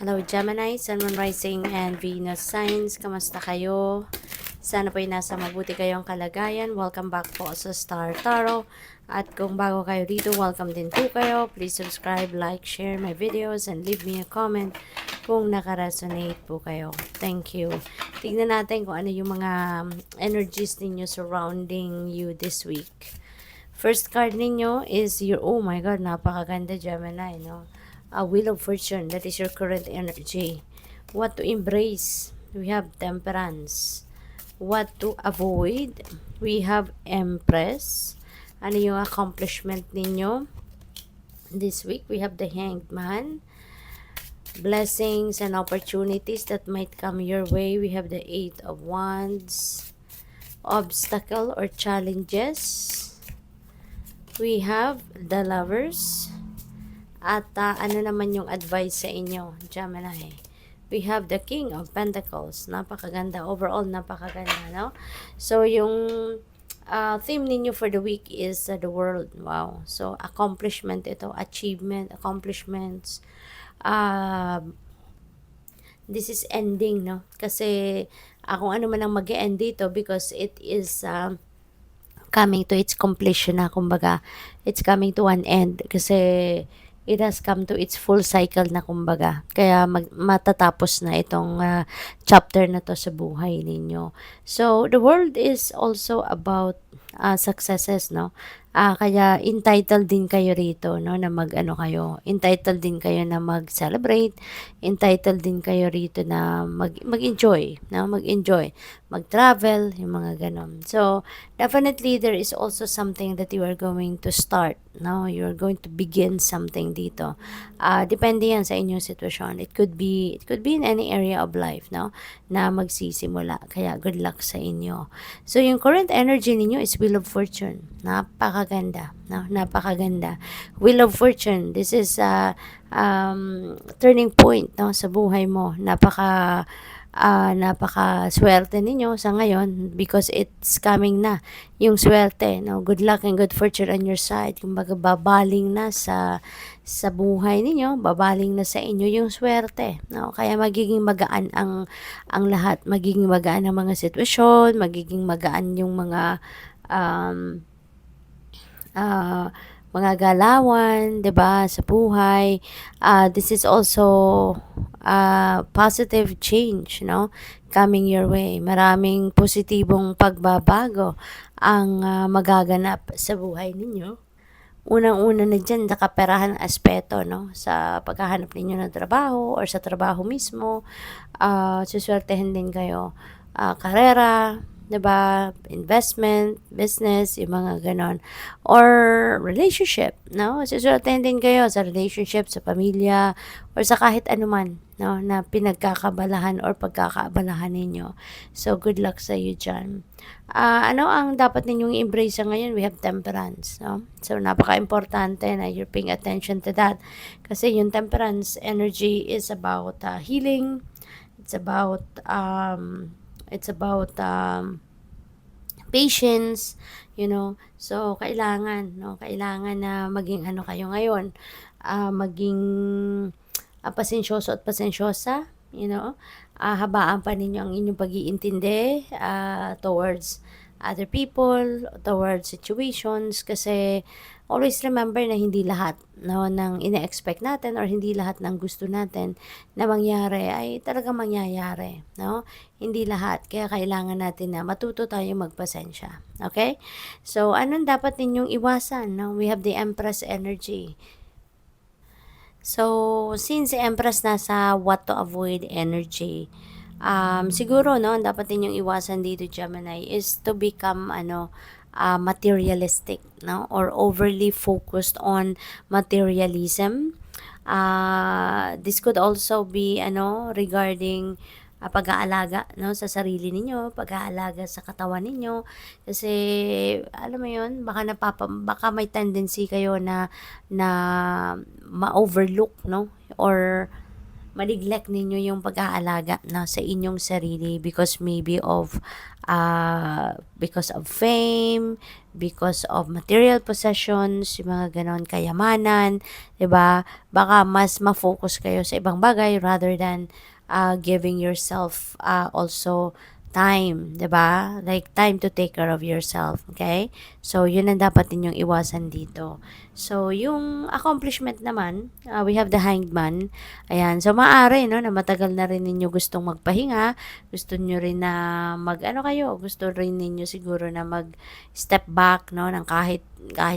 Hello Gemini, Sun, Moon, Rising, and Venus signs. Kamusta kayo? Sana po ay nasa mabuti kayong kalagayan. Welcome back po sa Star Tarot. At kung bago kayo dito, welcome din po kayo. Please subscribe, like, share my videos, and leave me a comment kung nakaresonate po kayo. Thank you. Tignan natin kung ano yung mga energies ninyo surrounding you this week. First card ninyo is your, oh my God, napakaganda Gemini, no? A Wheel of Fortune, that is your current energy. What to embrace, we have Temperance. What to avoid, we have Empress. Ano yung accomplishment ninyo this week? We have the Hanged Man. Blessings and opportunities that might come your way, we have the Eight of Wands. Obstacle or challenges, we have the Lovers. At ano naman yung advice sa inyo, Gemini? We have the King of Pentacles. Napakaganda. Overall, napakaganda, no? So, yung theme ninyo for the week is the world. Wow. So, accomplishment ito. Achievement, accomplishments. This is ending, no? Kasi, kung ano man ang mag-end dito because it is coming to its completion na, kumbaga. It's coming to an end. Kasi, it has come to its full cycle na kumbaga. Kaya matatapos na itong chapter na to sa buhay ninyo. So, the world is also about successes, no? Kaya entitled din kayo rito, no, na mag-ano kayo. Entitled din kayo na mag-celebrate. Entitled din kayo rito na mag-enjoy, no? Mag-enjoy, mag-travel, yung mga ganon. So, definitely there is also something that you are going to start, no? You are going to begin something dito. Depende yan sa inyong sitwasyon. It could be in any area of life, no? Na magsisimula. Kaya good luck sa inyo. So, yung current energy ninyo is Wheel of Fortune. Napakaganda. No? Napakaganda. Wheel of Fortune. This is turning point, no, sa buhay mo. Napaka swerte ninyo sa ngayon because it's coming na yung swerte, no? Good luck and good fortune on your side. Kumbaga babaling na sa buhay ninyo, babaling na sa inyo yung swerte, no? Kaya magiging magaan ang lahat, magiging magaan ang mga sitwasyon, magiging magaan yung mga um, mga galawan, 'di ba, sa buhay. This is also positive change, no? Coming your way. Maraming positibong pagbabago ang magaganap sa buhay ninyo. Unang-una na dyan, nakaperahan aspeto, no? Sa paghahanap ninyo ng trabaho or sa trabaho mismo. Suswertehin din kayo. Karera, 'di ba? Investment, business, yung mga ganon. Or relationship, no? Suswertehin din kayo sa relationship, sa pamilya, or sa kahit anuman, no? Na pinagkakabalahan or pagkakaabalahan ninyo. So, good luck sa you dyan. Ano ang dapat ninyong i-embrace ngayon? We have Temperance, no? So, napaka-importante na you're paying attention to that. Kasi yung Temperance energy is about healing. It's about patience, you know. So, kailangan, no? Kailangan na maging ano kayo ngayon, maging pasensyoso at pasensyosa, you know. Habaan pa ninyo ang inyong pag-iintindi towards other people, towards situations, kasi always remember na hindi lahat, no, ng ina-expect natin or hindi lahat ng gusto natin na mangyari ay talagang mangyayari, no? Hindi lahat. Kaya kailangan natin na matuto tayong magpasensya. Okay? So, anong dapat ninyong iwasan, no? We have the Empress energy. So, since si Empress nasa what to avoid energy, siguro, no, ang dapat ninyong iwasan dito, Gemini, is to become, materialistic, no, or overly focused on materialism. This could also be, regarding pag-aalaga, no, sa sarili ninyo, pag-aalaga sa katawan ninyo. Kasi, alam mo yun, baka may tendency kayo na ma-overlook, no, or ma-neglect ninyo yung pag-aalaga na sa inyong sarili because maybe because of fame, because of material possessions, yung mga ganon, kayamanan, 'di ba? Baka mas ma-focus kayo sa ibang bagay rather than giving yourself also time, 'di ba? Like time to take care of yourself, okay? So, yun ang dapat ninyong iwasan dito. So, yung accomplishment naman, we have the hanged man. Ayan, so maaari no na matagal na rin ninyo gustong magpahinga, gusto niyo rin na mag-ano kayo, gusto rin ninyo siguro na mag-step back no ng kahit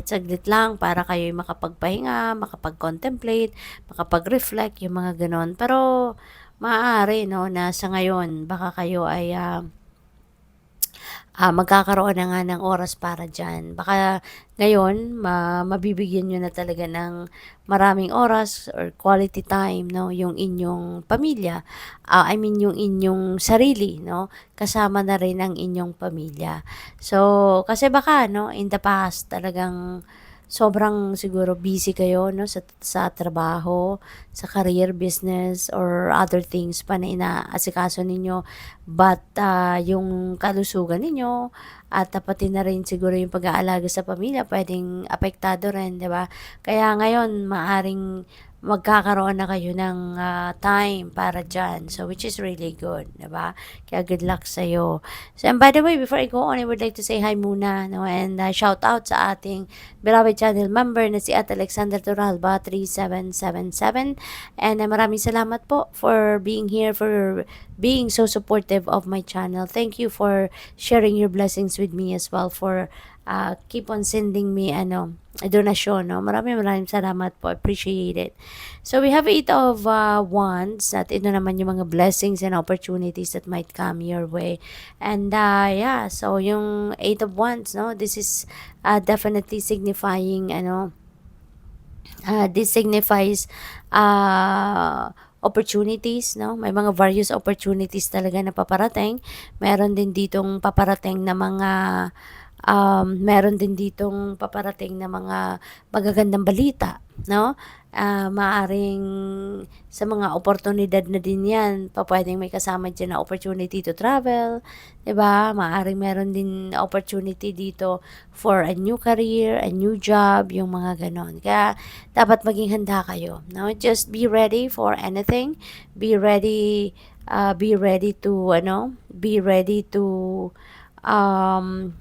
saglit lang para kayo makapagpahinga, makapag-contemplate, makapag-reflect, yung mga ganon. Pero maaari no na sa ngayon baka kayo ay magkakaroon na nga ng oras para diyan. Baka ngayon mabibigyan niyo na talaga ng maraming oras or quality time 'no, yung inyong pamilya, I mean yung inyong sarili 'no, kasama na rin ang inyong pamilya. So, kasi baka 'no, in the past talagang sobrang siguro busy kayo 'no, sa trabaho, sa career, business, or other things pa na inaasikaso ninyo. But, yung kalusugan ninyo at pati na rin siguro yung pag-aalaga sa pamilya puwedeng apektado rin, 'di ba? Kaya ngayon maaring magkakaroon na kayo ng time para diyan. So, which is really good, 'di ba? Kaya good luck sa'yo. So, and by the way, before I go on, I would like to say hi muna, no, and shout out sa ating beloved channel member na si Alexander Turalba 3777. And maraming salamat po for being here, for being so supportive of my channel. Thank you for sharing your blessings with me as well, for keep on sending me donasyon, no? Maraming salamat po. Appreciate it. So, we have 8 of Wands at ito naman yung mga blessings and opportunities that might come your way. And, yeah, so yung 8 of Wands, no? This is definitely signifying, this signifies opportunities, no? May mga various opportunities talaga na paparating. Meron din ditong paparating na mga meron din ditong paparating na mga magagandang balita, no? Maaring sa mga oportunidad na din yan, pwedeng may kasama dyan na opportunity to travel, 'di ba? Maaring meron din opportunity dito for a new career, a new job, yung mga ganon. Kaya dapat maging handa kayo, no? Just be ready for anything. Be ready to um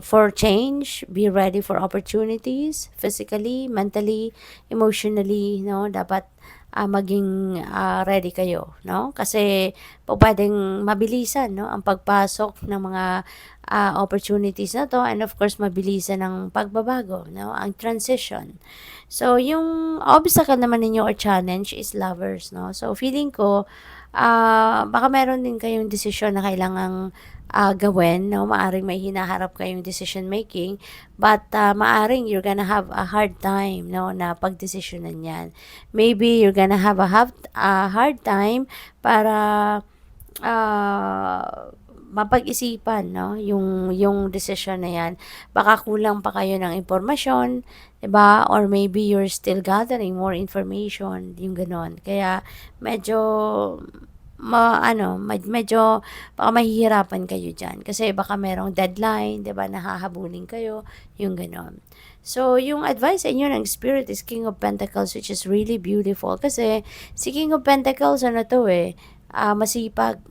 for change, be ready for opportunities, physically, mentally, emotionally, no? Dapat maging ready kayo, no? Kasi pwedeng mabilisan, no, ang pagpasok ng mga opportunities na to, and of course mabilisan ang pagbabago, no, ang transition. So, yung obstacle naman ninyo or challenge is lovers, no? So, feeling ko baka meron din kayong desisyon na kailangang gawin, no? Maaring may hinaharap kayong decision making, but maaring you're gonna have a hard time, no, na pagdesisyonan yan. Maybe you're gonna have a hard time para mapag-isipan, no, yung decision na yan. Baka kulang pa kayo ng impormasyon, 'di ba? Or maybe you're still gathering more information, yung ganon. Kaya medyo medyo baka mahihirapan kayo diyan kasi baka merong deadline, 'di ba, nahahabulin kayo, yung ganon. So, yung advice sa inyo ng Spirit is King of Pentacles, which is really beautiful kasi si King of Pentacles masipag,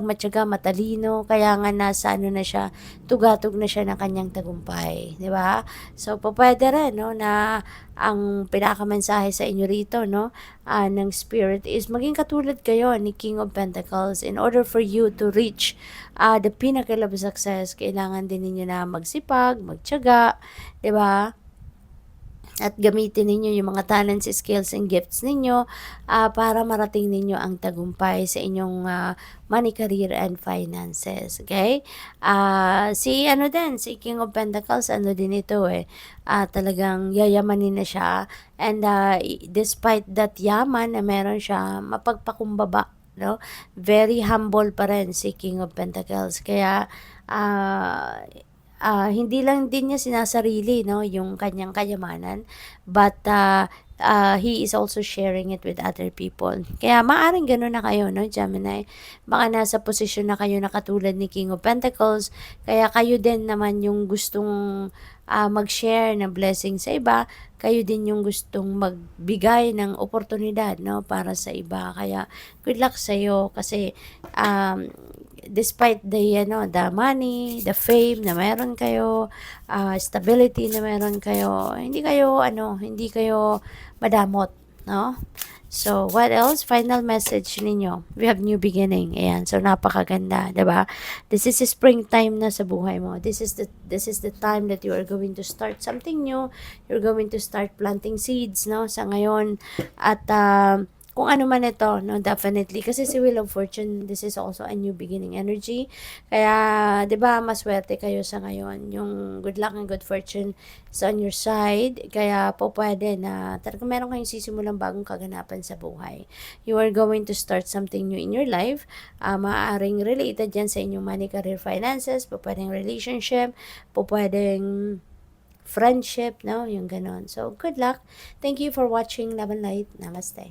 matiyaga, matalino, kaya nga nasa na siya, tugatog na siya ng kanyang tagumpay, 'di ba? So, pwede rin, no, na ang pinakamensahe sa inyo rito, no, ng Spirit is maging katulad kayo ni King of Pentacles. In order for you to reach the pinnacle of success, kailangan din ninyo na magsipag, magtiyaga, 'di ba? At gamitin ninyo yung mga talents, skills, and gifts ninyo para marating ninyo ang tagumpay sa inyong money, career, and finances. Okay? Si King of Pentacles, din ito talagang yayamanin na siya. And despite that yaman na meron siya, mapagpakumbaba, no? Very humble pa rin si King of Pentacles. Kaya, hindi lang din niya sinasarili, no, yung kanyang kayamanan, but he is also sharing it with other people. Kaya maaring gano'n na kayo, no, Gemini? Baka nasa posisyon na kayo na katulad ni King of Pentacles, kaya kayo din naman yung gustong mag-share ng blessing sa iba, kayo din yung gustong magbigay ng oportunidad, no, para sa iba. Kaya good luck sa iyo kasi despite the money, the fame na meron kayo, stability na meron kayo, hindi kayo madamot, no? So, what else? Final message ninyo. We have new beginning. Ayan. So, napakaganda, 'di ba? This is springtime na sa buhay mo. This is the time that you are going to start something new. You're going to start planting seeds, no? Sa ngayon. At kung ano man ito, no, definitely. Kasi si Wheel of Fortune, this is also a new beginning energy. Kaya, di ba, maswerte kayo sa ngayon. Yung good luck and good fortune is on your side. Kaya po pwede na talagang meron kayong sisimulang bagong kaganapan sa buhay. You are going to start something new in your life. Maaaring related yan sa inyong money, career, finances. Po pwedeng relationship. Po pwedeng friendship, no? Yung ganon. So, good luck. Thank you for watching Love and Light. Namaste.